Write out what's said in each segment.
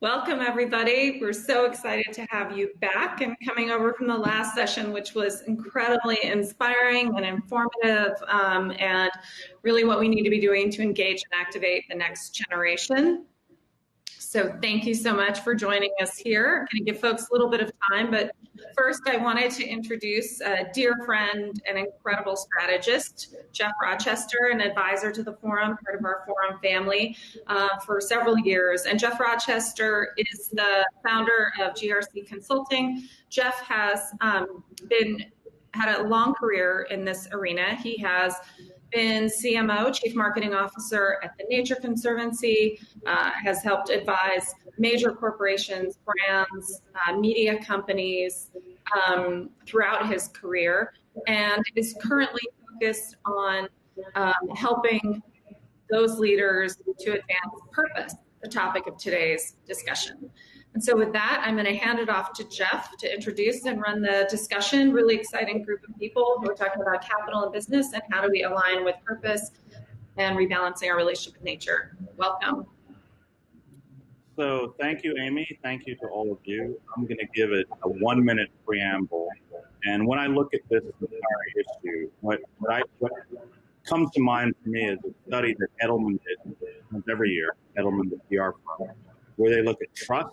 Welcome, everybody. We're so excited to have you back and coming over from the last session, which was incredibly inspiring and informative, and really what we need to be doing to engage and activate the next generation. So thank you so much for joining us here. I'm going to give folks a little bit of time, but first I wanted to introduce a dear friend and incredible strategist, Geof Rochester, an advisor to the Forum, part of our Forum family for several years. And Geof Rochester is the founder of GRC Consulting. Geof has had a long career in this arena. He has been CMO, Chief Marketing Officer at the Nature Conservancy, has helped advise major corporations, brands, media companies throughout his career, and is currently focused on helping those leaders to advance purpose, the topic of today's discussion. And so with that, I'm going to hand it off to Geof to introduce and run the discussion. Really exciting group of people who are talking about capital and business and how do we align with purpose and rebalancing our relationship with nature. Welcome. So thank you, Amy. Thank you to all of you. I'm going to give it a 1-minute preamble. And when I look at this entire issue, what comes to mind for me is a study that Edelman did every year, Edelman, the PR firm, where they look at trust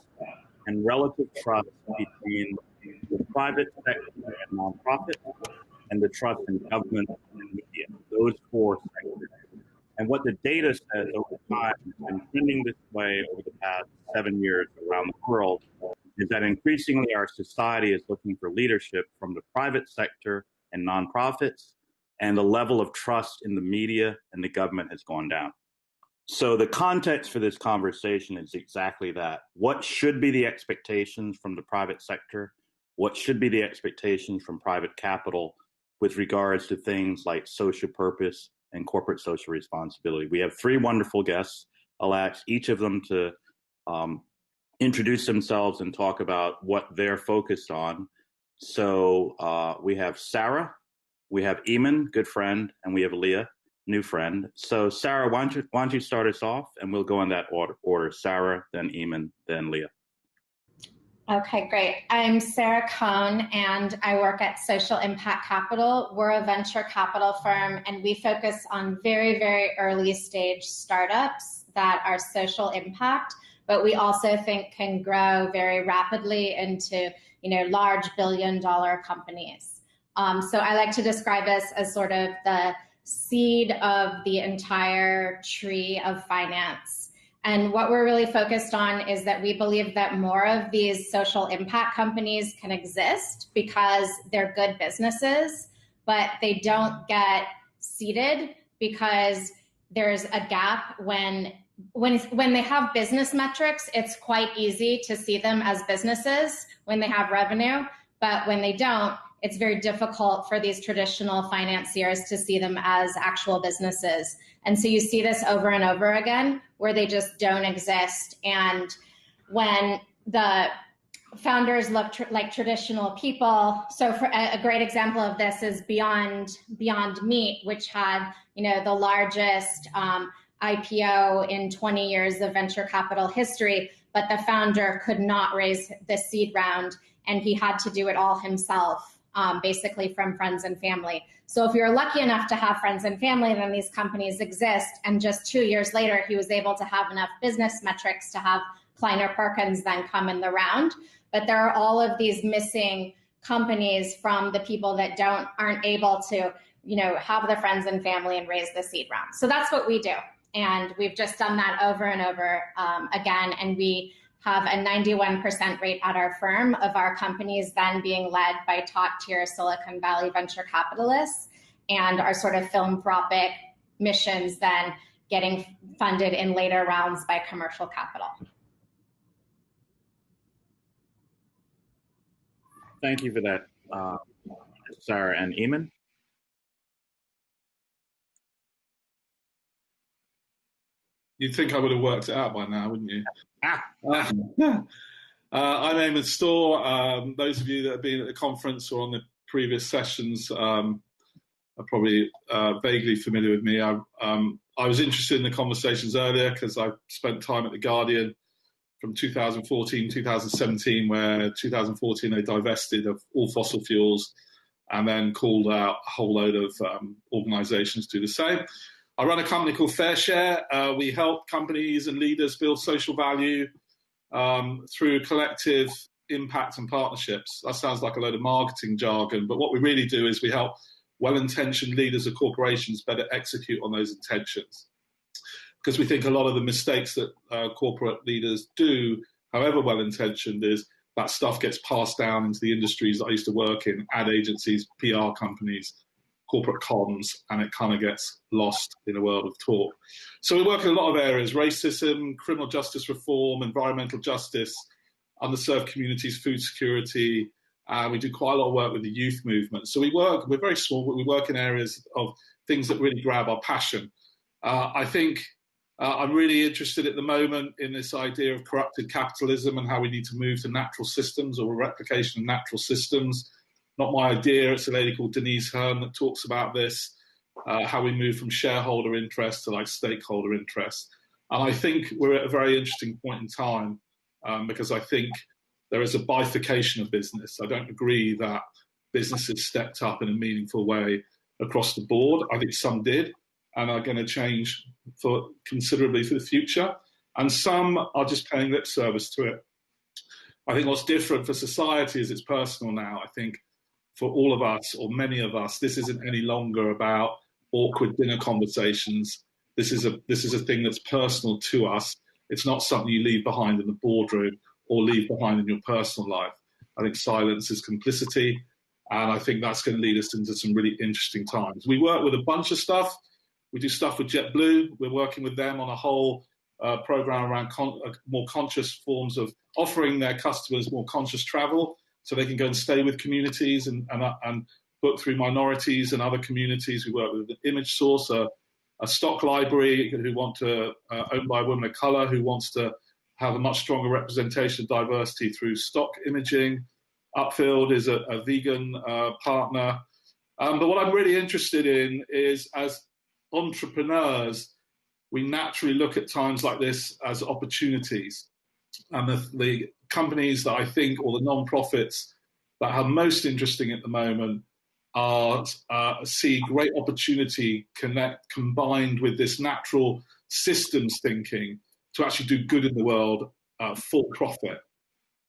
and relative trust between the private sector and nonprofit and the trust in government and media, those four sectors. And what the data says over time has been trending this way over the past 7 years around the world is that increasingly our society is looking for leadership from the private sector and nonprofits, and the level of trust in the media and the government has gone down. So the context for this conversation is exactly that. What should be the expectations from the private sector? What should be the expectations from private capital with regards to things like social purpose and corporate social responsibility? We have 3 wonderful guests. I'll ask each of them to introduce themselves and talk about what they're focused on. So we have Sarah, we have Eamonn, good friend, and we have Leah, new friend. So Sarah, why don't you start us off, and we'll go in that order. Sarah, then Eamonn, then Leah. Okay, great. I'm Sarah Cohen, and I work at Social Impact Capital. We're a venture capital firm, and we focus on very, very early stage startups that are social impact, but we also think can grow very rapidly into, large billion-dollar companies. So I like to describe us as sort of the seed of the entire tree of finance. And what we're really focused on is that we believe that more of these social impact companies can exist because they're good businesses, but they don't get seeded because there's a gap when they have business metrics. It's quite easy to see them as businesses when they have revenue, but when they don't, it's very difficult for these traditional financiers to see them as actual businesses. And so you see this over and over again where they just don't exist. And when the founders look like traditional people, so for a great example of this is Beyond Meat, which had the largest IPO in 20 years of venture capital history, but the founder could not raise the seed round, and he had to do it all himself. Basically from friends and family. So if you're lucky enough to have friends and family, then these companies exist. And just 2 years later, he was able to have enough business metrics to have Kleiner Perkins then come in the round. But there are all of these missing companies from the people that aren't able to, have the friends and family and raise the seed round. So that's what we do. And we've just done that over and over again. And we have a 91% rate at our firm of our companies then being led by top-tier Silicon Valley venture capitalists, and our sort of philanthropic missions then getting funded in later rounds by commercial capital. Thank you for that, Sarah. And Eamonn? You'd think I would have worked it out by now, wouldn't you? I'm Eoin Storer. Those of you that have been at the conference or on the previous sessions are probably vaguely familiar with me. I was interested in the conversations earlier because I spent time at The Guardian from 2014, 2017, where 2014 they divested of all fossil fuels and then called out a whole load of organizations to do the same. I run a company called FairShare. We help companies and leaders build social value through collective impact and partnerships. That sounds like a load of marketing jargon, but what we really do is we help well-intentioned leaders of corporations better execute on those intentions. Because we think a lot of the mistakes that corporate leaders do, however well-intentioned, is that stuff gets passed down into the industries that I used to work in, ad agencies, PR companies, corporate comms, and it kind of gets lost in a world of talk. So we work in a lot of areas: racism, criminal justice reform, environmental justice, underserved communities, food security. We do quite a lot of work with the youth movement. So we're very small, but we work in areas of things that really grab our passion. I think I'm really interested at the moment in this idea of corrupted capitalism and how we need to move to natural systems or a replication of natural systems. Not my idea, it's a lady called Denise Hearn that talks about this, how we move from shareholder interest to like stakeholder interest. And I think we're at a very interesting point in time because I think there is a bifurcation of business. I don't agree that businesses stepped up in a meaningful way across the board. I think some did and are going to change considerably for the future. And some are just paying lip service to it. I think what's different for society is it's personal now. I think for all of us, or many of us, this isn't any longer about awkward dinner conversations. This is a thing that's personal to us. It's not something you leave behind in the boardroom or leave behind in your personal life. I think silence is complicity, and I think that's going to lead us into some really interesting times. We work with a bunch of stuff. We do stuff with JetBlue. We're working with them on a whole program around more conscious forms of offering their customers more conscious travel so they can go and stay with communities and book through minorities and other communities. We work with Image Source, a stock library who want to owned by a woman of color who wants to have a much stronger representation of diversity through stock imaging. Upfield is a vegan partner. But what I'm really interested in is, as entrepreneurs, we naturally look at times like this as opportunities. And the companies that I think, or the non-profits that are most interesting at the moment, see great opportunity combined with this natural systems thinking to actually do good in the world for profit.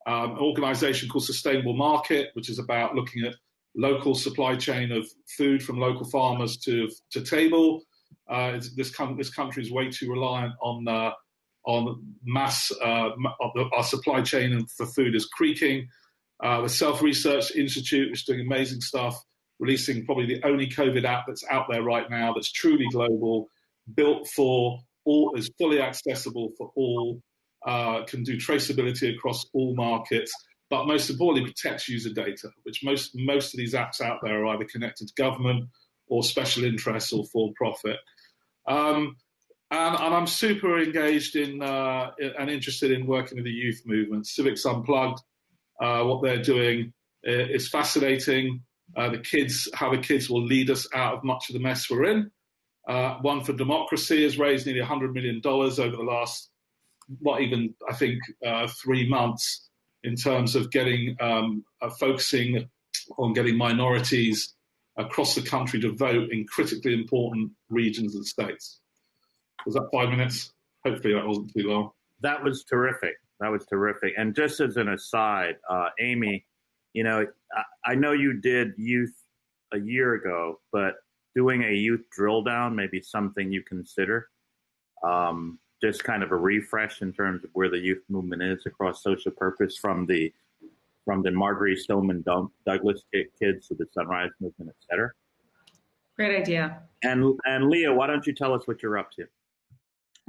An organization called Sustainable Market, which is about looking at local supply chain of food from local farmers to table. This country is way too reliant on mass. Our supply chain for food is creaking. The Self Research Institute, which is doing amazing stuff, releasing probably the only COVID app that's out there right now that's truly global, built for all, is fully accessible for all, can do traceability across all markets, but most importantly protects user data, which most of these apps out there are either connected to government or special interests or for profit. And I'm super engaged in and interested in working with the youth movement. Civics Unplugged, what they're doing is fascinating. How the kids will lead us out of much of the mess we're in. One for Democracy has raised nearly $100 million over the last, not even, I think, 3 months in terms of getting focusing on getting minorities across the country to vote in critically important regions and states. Was that 5 minutes? Hopefully that wasn't too long. That was terrific. And just as an aside, Amy, I know you did youth a year ago, but doing a youth drill down may be something you consider. Just kind of a refresh in terms of where the youth movement is across social purpose, from the Marjorie Stoneman Douglas kids to the Sunrise Movement, et cetera. Great idea. And Leah, why don't you tell us what you're up to?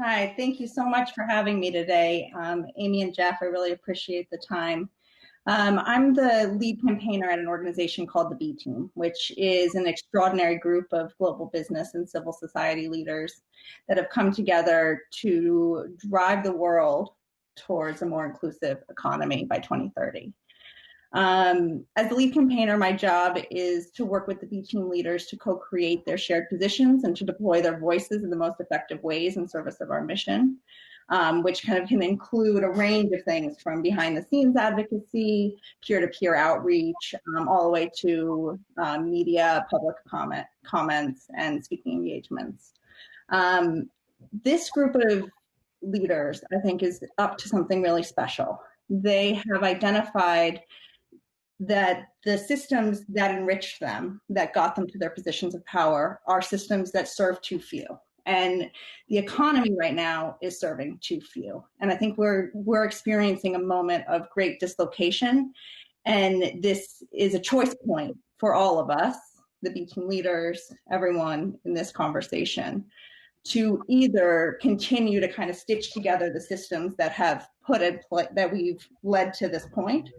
Hi, thank you so much for having me today. Amy and Geof, I really appreciate the time. I'm the lead campaigner at an organization called the B Team, which is an extraordinary group of global business and civil society leaders that have come together to drive the world towards a more inclusive economy by 2030. As the lead campaigner, my job is to work with the B Team leaders to co-create their shared positions and to deploy their voices in the most effective ways in service of our mission. which kind of can include a range of things from behind the scenes advocacy, peer-to-peer outreach, all the way to media, public comments, and speaking engagements. This group of leaders, I think, is up to something really special. They have identified that the systems that enrich them, that got them to their positions of power, are systems that serve too few. And the economy right now is serving too few. And I think we're experiencing a moment of great dislocation. And this is a choice point for all of us, the B team leaders, everyone in this conversation, to either continue to kind of stitch together the systems that have that we've led to this point,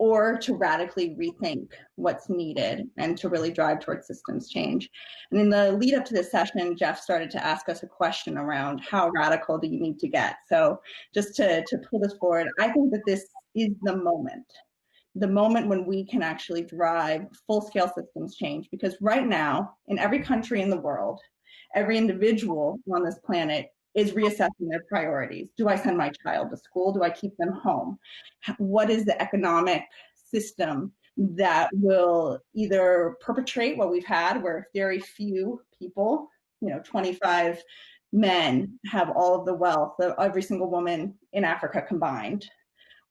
or to radically rethink what's needed and to really drive towards systems change. And in the lead up to this session, Geof started to ask us a question around how radical do you need to get? So just to pull this forward, I think that this is the moment when we can actually drive full-scale systems change, because right now, in every country in the world, every individual on this planet is reassessing their priorities. Do I send my child to school? Do I keep them home? What is the economic system that will either perpetrate what we've had, where very few people, 25 men have all of the wealth of every single woman in Africa combined?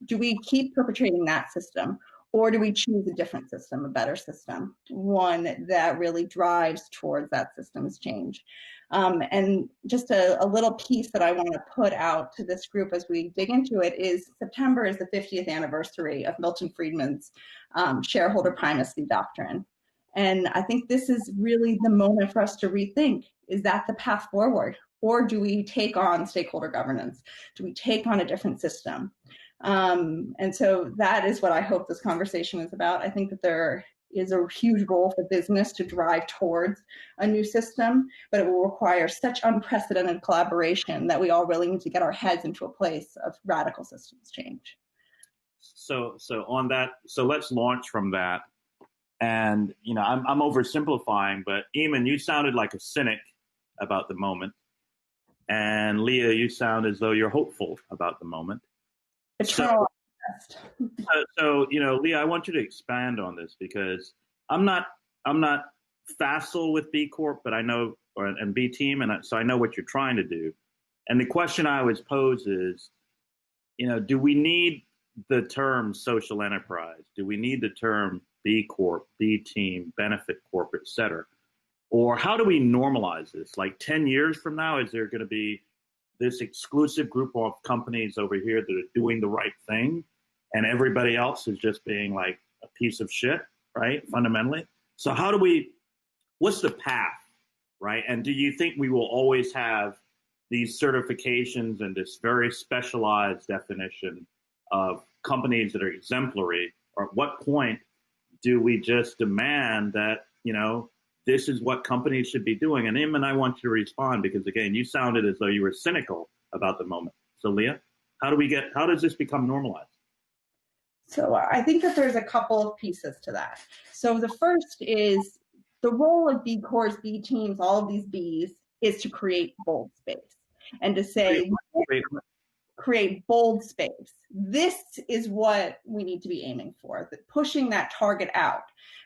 Do we keep perpetrating that system? Or do we choose a different system, a better system, one that really drives towards that systems change? And just a little piece that I want to put out to this group as we dig into it is September is the 50th anniversary of Milton Friedman's shareholder primacy doctrine. And I think this is really the moment for us to rethink, is that the path forward? Or do we take on stakeholder governance? Do we take on a different system? And so that is what I hope this conversation is about. I think that there is a huge role for business to drive towards a new system, but it will require such unprecedented collaboration that we all really need to get our heads into a place of radical systems change. So on that, so let's launch from that. And, I'm oversimplifying, but Eamonn, you sounded like a cynic about the moment. And Leah, you sound as though you're hopeful about the moment. So, Leah, I want you to expand on this, because I'm not facile with B Corp, but I know, and B Team, and so I know what you're trying to do. And the question I always pose is, do we need the term social enterprise? Do we need the term B Corp, B Team, benefit corp, et cetera? Or how do we normalize this? Like 10 years from now, is there going to be this exclusive group of companies over here that are doing the right thing, and everybody else is just being like a piece of shit, right? Fundamentally. So what's the path, right? And do you think we will always have these certifications and this very specialized definition of companies that are exemplary? Or at what point do we just demand that, this is what companies should be doing? And Eamonn, I want you to respond, because again, you sounded as though you were cynical about the moment. So Leah, how does this become normalized? So I think that there's a couple of pieces to that. So the first is the role of B Corps, B Teams, all of these Bs is to create bold space and to say, create bold space. This is what we need to be aiming for, pushing that target out,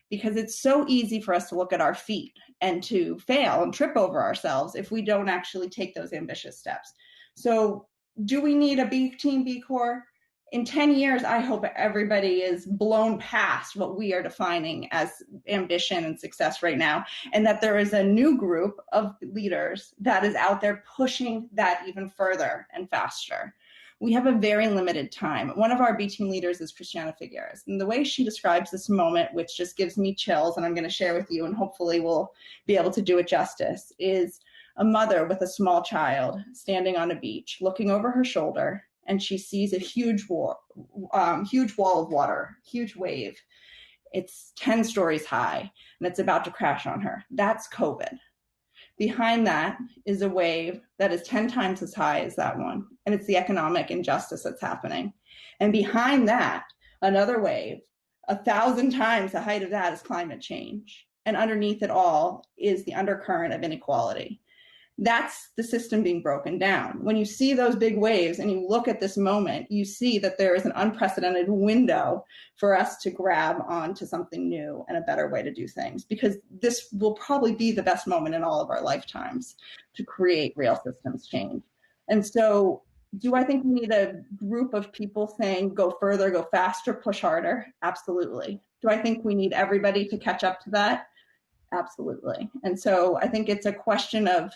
because it's so easy for us to look at our feet and to fail and trip over ourselves if we don't actually take those ambitious steps. So do we need a B Team, B Corps? In 10 years, I hope everybody is blown past what we are defining as ambition and success right now, and that there is a new group of leaders that is out there pushing that even further and faster. We have a very limited time. One of our B Team leaders is Christiana Figueres, and the way she describes this moment, which just gives me chills, and I'm going to share with you, and hopefully we'll be able to do it justice, is a mother with a small child standing on a beach, looking over her shoulder, and she sees a huge wall of water, huge wave. It's 10 stories high, and it's about to crash on her. That's COVID. Behind that is a wave that is 10 times as high as that one, and it's the economic injustice that's happening. And behind that, another wave, 1,000 times the height of that, is climate change. And underneath it all is the undercurrent of inequality. That's the system being broken down. When you see those big waves and you look at this moment, you see that there is an unprecedented window for us to grab onto something new and a better way to do things, because this will probably be the best moment in all of our lifetimes to create real systems change. And so do I think we need a group of people saying, go further, go faster, push harder? Absolutely. Do I think we need everybody to catch up to that? Absolutely. And so I think it's a question of,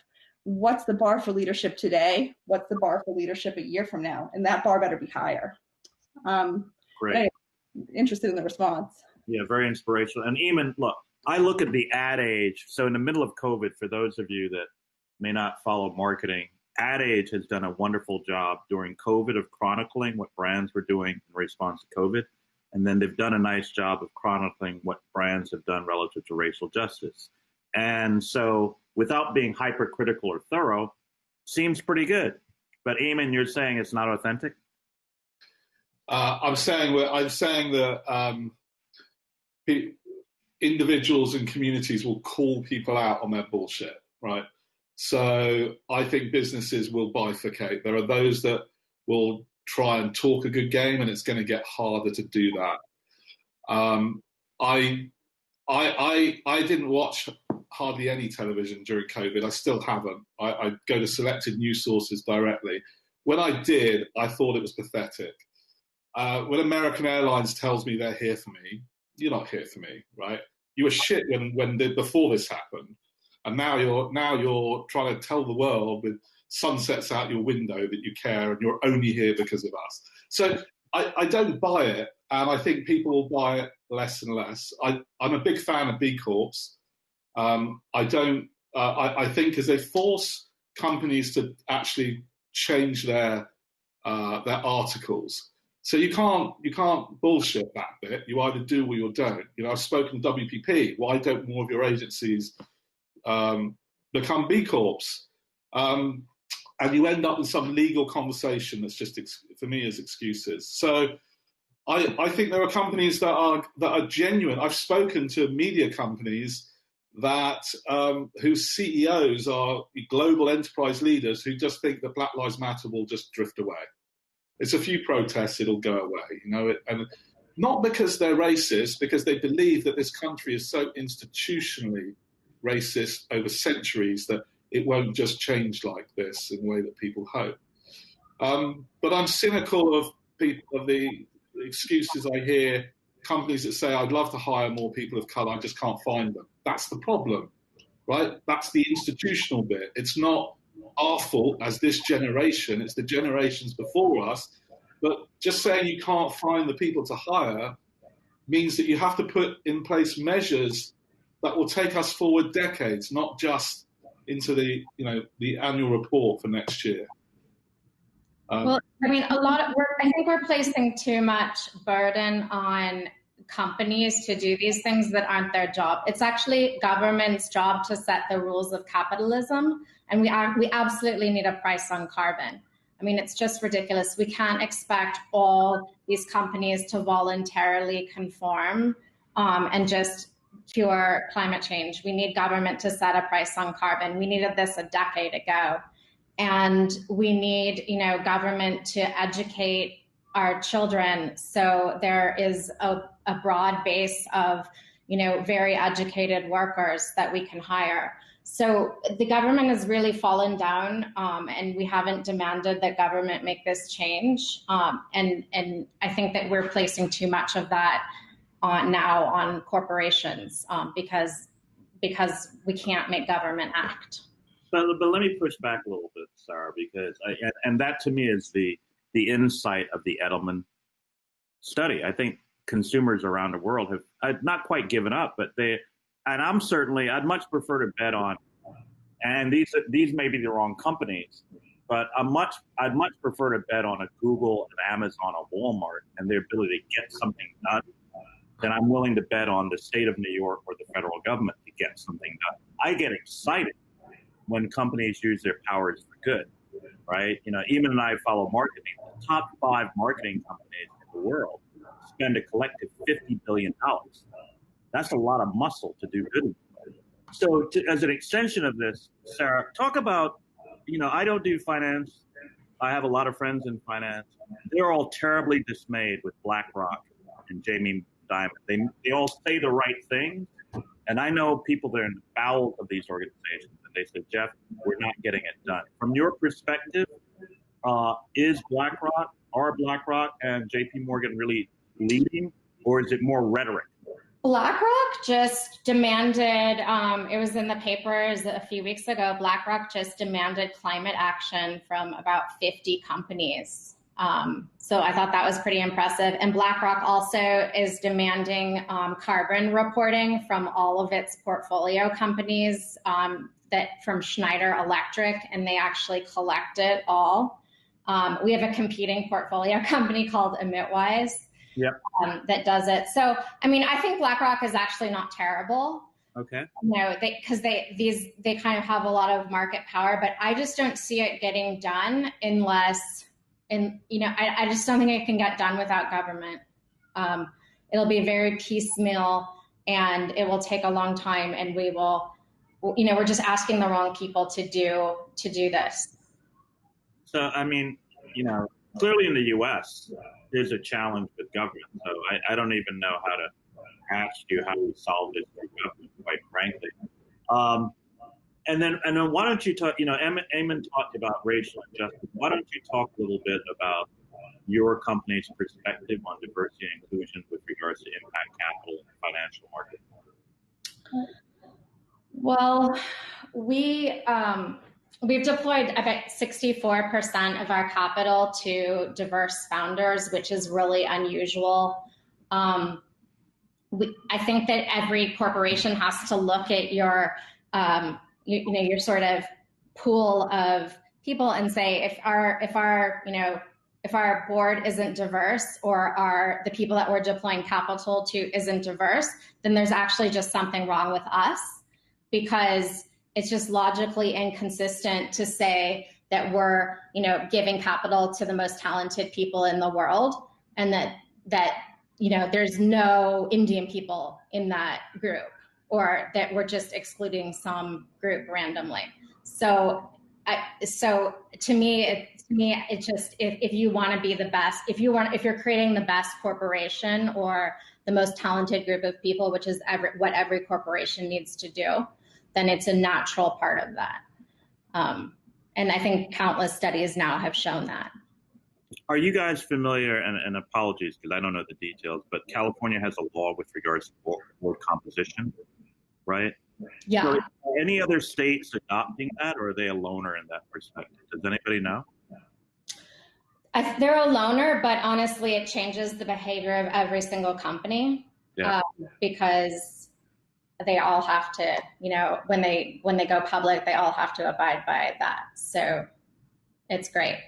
what's the bar for leadership today? What's the bar for leadership a year from now? And that bar better be higher. Great. Anyway, interested in the response. Yeah, very inspirational. And Eamonn, look, I look at the ad age. So in the middle of COVID, for those of you that may not follow marketing, Ad Age has done a wonderful job during COVID of chronicling what brands were doing in response to COVID. And then they've done a nice job of chronicling what brands have done relative to racial justice. And so without being hypercritical or thorough, seems pretty good. But Eamonn, you're saying it's not authentic? I'm saying that individuals and communities will call people out on their bullshit, right? So I think businesses will bifurcate. There are those that will try and talk a good game, and it's going to get harder to do that. I didn't watch hardly any television during COVID. I still haven't. I go to selected news sources directly. When I did, I thought it was pathetic. When American Airlines tells me they're here for me, you're not here for me, right? You were shit before this happened, and now you're trying to tell the world with sunsets out your window that you care and you're only here because of us. So I don't buy it, and I think people will buy it less and less. I'm a big fan of B Corps. I think as they force companies to actually change their articles. So you can't bullshit that bit. You either do or you don't. I've spoken to WPP. Why don't more of your agencies become B Corps? And you end up with some legal conversation that's just, for me, is excuses. So I think there are companies that are genuine. I've spoken to media companies that whose CEOs are global enterprise leaders who just think that Black Lives Matter will just drift away. It's a few protests, it'll go away, and not because they're racist, because they believe that this country is so institutionally racist over centuries that it won't just change like this in the way that people hope. But I'm cynical of the excuses I hear, companies that say, I'd love to hire more people of color, I just can't find them. That's the problem, right? That's the institutional bit. It's not our fault as this generation, it's the generations before us. But just saying you can't find the people to hire means that you have to put in place measures that will take us forward decades, not just into the annual report for next year. Well, I mean, I think we're placing too much burden on companies to do these things that aren't their job. It's actually government's job to set the rules of capitalism, and we absolutely need a price on carbon. I mean, it's just ridiculous. We can't expect all these companies to voluntarily conform and just cure climate change. We need government to set a price on carbon. We needed this a decade ago. And we need, government to educate our children so there is a broad base of, very educated workers that we can hire. So the government has really fallen down, and we haven't demanded that government make this change. And I think that we're placing too much of that now on corporations because we can't make government act. But let me push back a little bit, Sarah, because and that to me is the insight of the Edelman study. I think consumers around the world have not quite given up, but I'd much prefer to bet on, and these may be the wrong companies, but I'd much prefer to bet on a Google, an Amazon, a Walmart, and their ability to get something done than I'm willing to bet on the state of New York or the federal government to get something done. I get excited when companies use their powers for good, right? Eamonn and I follow marketing. The top 5 marketing companies in the world spend a collective $50 billion. That's a lot of muscle to do good with. So as an extension of this, Sarah, talk about, I don't do finance. I have a lot of friends in finance. They're all terribly dismayed with BlackRock and Jamie Dimon. They all say the right things. And I know people that are in the bowels of these organizations, and they say, Geof, we're not getting it done. From your perspective, are BlackRock and JP Morgan really leading, or is it more rhetoric? BlackRock just demanded, it was in the papers a few weeks ago, BlackRock just demanded climate action from about 50 companies. So I thought that was pretty impressive. And BlackRock also is demanding carbon reporting from all of its portfolio companies, that from Schneider Electric, and they actually collect it all. We have a competing portfolio company called EmitWise. Yep. That does it. So, I mean, I think BlackRock is actually not terrible. Okay. Because they kind of have a lot of market power, but I just don't see it getting done unless, I just don't think it can get done without government. It'll be very piecemeal, and it will take a long time, and we will, we're just asking the wrong people to do this. So, I mean, clearly in the U.S., there's a challenge with government. So I don't even know how to ask you how we solve this through government, quite frankly. And then why don't you talk, Eamon talked about racial injustice. Why don't you talk a little bit about your company's perspective on diversity and inclusion with regards to impact capital and financial markets? Well, we've deployed about 64% of our capital to diverse founders, which is really unusual. I think that every corporation has to look at your sort of pool of people and say, if our board isn't diverse, or the people that we're deploying capital to isn't diverse, then there's actually just something wrong with us, because it's just logically inconsistent to say that we're, giving capital to the most talented people in the world, and that there's no Indian people in that group, or that we're just excluding some group randomly. So to me, it's just, if you want to be the best, if you're creating the best corporation or the most talented group of people, which is what every corporation needs to do, then it's a natural part of that. And I think countless studies now have shown that. Are you guys familiar, and apologies because I don't know the details, but California has a law with regards to board composition, right? Yeah. So are any other states adopting that, or are they a loner in that perspective? Does anybody know? They're a loner, but honestly, it changes the behavior of every single company. Yeah. Because they all have to, when they go public, they all have to abide by that. So it's great.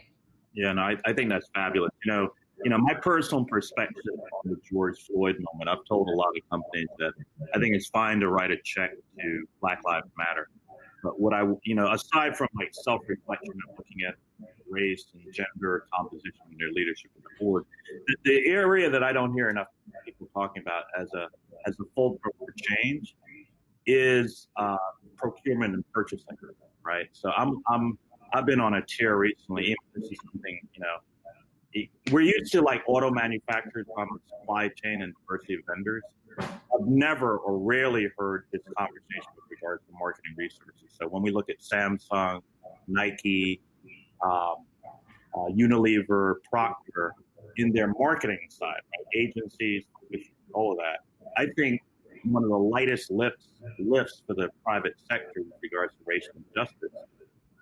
Yeah, no, I think that's fabulous. My personal perspective on the George Floyd moment, I've told a lot of companies that I think it's fine to write a check to Black Lives Matter. But what aside from like self-reflection and looking at race and gender composition in their leadership of the board, the area that I don't hear enough people talking about as a fulcrum for change is procurement and purchasing, right? So I've been on a tear recently. This is something, we're used to like auto manufacturers on the supply chain and diversity of vendors. I've never or rarely heard this conversation with regards to marketing resources. So when we look at Samsung, Nike, Unilever, Procter, in their marketing side, right? Agencies, all of that, I think one of the lightest lifts for the private sector with regards to racial injustice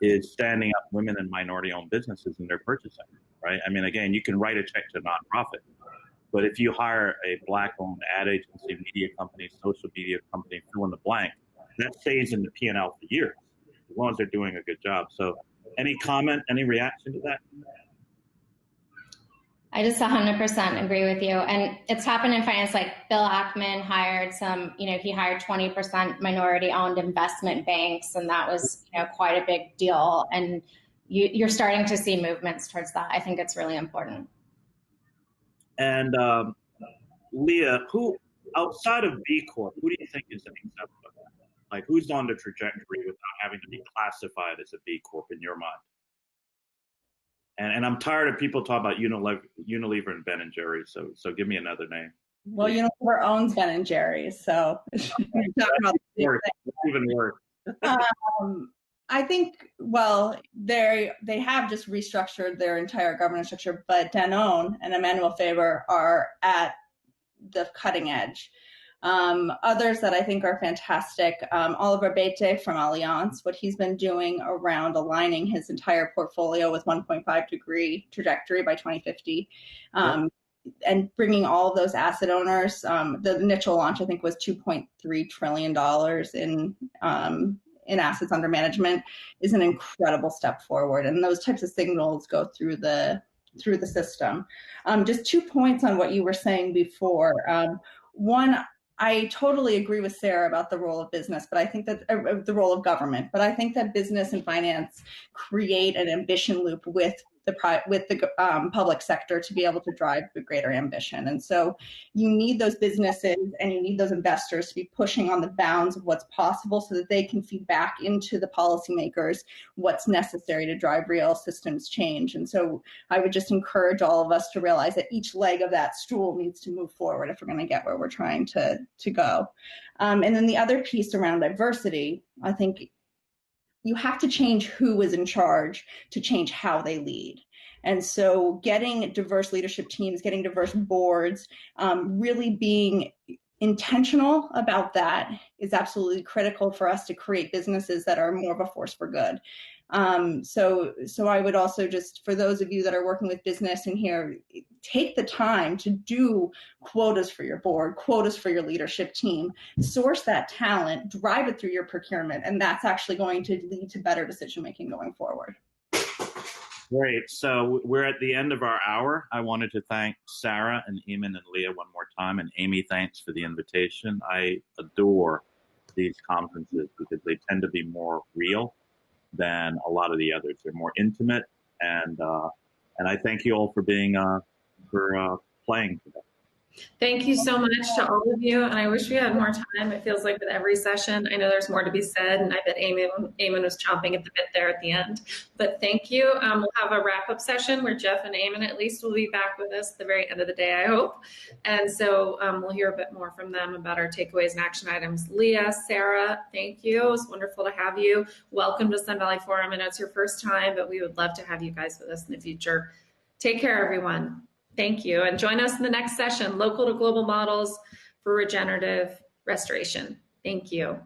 is standing up women and minority-owned businesses in their purchasing, right? I mean, again, you can write a check to a nonprofit, but if you hire a Black-owned ad agency, media company, social media company, fill in the blank, that stays in the P&L for years, as long as they're doing a good job. So any comment, any reaction to that? I just 100% agree with you. And it's happened in finance, like Bill Ackman hired he hired 20% minority owned investment banks, and that was, quite a big deal. And you're starting to see movements towards that. I think it's really important. And Leah, who outside of B Corp, who do you think is an example of that? Like, who's on the trajectory without having to be classified as a B Corp in your mind? And I'm tired of people talking about Unilever and Ben and Jerry's. So give me another name. Well, Unilever owns Ben and Jerry's, so That's even worse. I think, well, they have just restructured their entire governance structure, but Danone and Emmanuel Faber are at the cutting edge. Others that I think are fantastic, Oliver Bete from Allianz, what he's been doing around aligning his entire portfolio with 1.5 degree trajectory by 2050, and bringing all of those asset owners. The initial launch, I think, was $2.3 trillion in assets under management, is an incredible step forward. And those types of signals go through the system. Just 2 points on what you were saying before. One, I totally agree with Sarah about the role of business, but I think that the role of government, but I think that business and finance create an ambition loop with the public sector to be able to drive the greater ambition. And so you need those businesses and you need those investors to be pushing on the bounds of what's possible so that they can feed back into the policymakers what's necessary to drive real systems change. And so I would just encourage all of us to realize that each leg of that stool needs to move forward if we're going to get where we're trying to go. And then the other piece around diversity, I think you have to change who is in charge to change how they lead. And so getting diverse leadership teams, getting diverse boards, really being intentional about that is absolutely critical for us to create businesses that are more of a force for good. So I would also just, for those of you that are working with business in here, take the time to do quotas for your board, quotas for your leadership team, source that talent, drive it through your procurement, and that's actually going to lead to better decision-making going forward. Great. So we're at the end of our hour. I wanted to thank Sarah and Eamonn and Leah one more time. And Amy, thanks for the invitation. I adore these conferences because they tend to be more real than a lot of the others. They're more intimate, and I thank you all for being playing today. Thank you so much to all of you, and I wish we had more time. It feels like with every session, I know there's more to be said, and I bet Eamon was chomping at the bit there at the end. But thank you. We'll have a wrap-up session where Geof and Eamon at least will be back with us at the very end of the day, I hope. And so we'll hear a bit more from them about our takeaways and action items. Leah, Sarah, thank you. It was wonderful to have you. Welcome to Sun Valley Forum. I know it's your first time, but we would love to have you guys with us in the future. Take care, everyone. Thank you. And join us in the next session, Local to Global Models for Regenerative Restoration. Thank you.